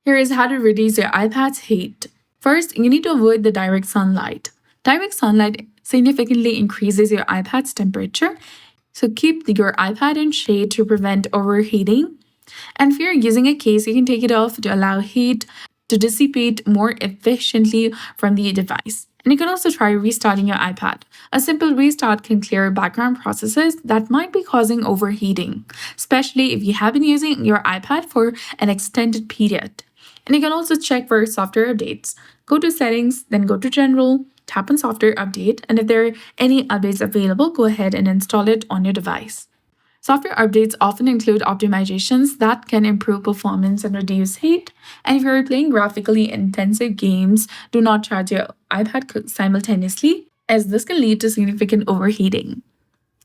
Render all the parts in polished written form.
Here is how to reduce your iPad's heat. First, you need to avoid the direct sunlight. Direct sunlight significantly increases your iPad's temperature, so keep your iPad in shade to prevent overheating. And if you're using a case, you can take it off to allow heat to dissipate more efficiently from the device. And you can also try restarting your iPad. A simple restart can clear background processes that might be causing overheating, especially if you have been using your iPad for an extended period. And you can also check for software updates. Go to Settings, then go to General, tap on Software Update, and if there are any updates available, go ahead and install it on your device. Software updates often include optimizations that can improve performance and reduce heat. And if you're playing graphically intensive games, do not charge your iPad simultaneously, as this can lead to significant overheating.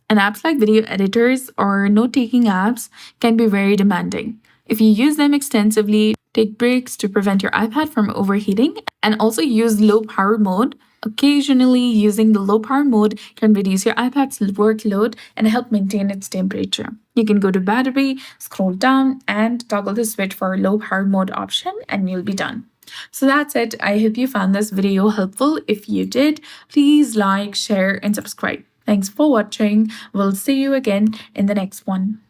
And apps like video editors or note-taking apps can be very demanding. If you use them extensively, take breaks to prevent your iPad from overheating, and also use low power mode. Occasionally, using the low power mode can reduce your iPad's workload and help maintain its temperature. You can go to Battery, scroll down, and toggle the switch for low power mode option, and you'll be done. So that's it. I hope you found this video helpful. If you did, please like, share, and subscribe. Thanks for watching. We'll see you again in the next one.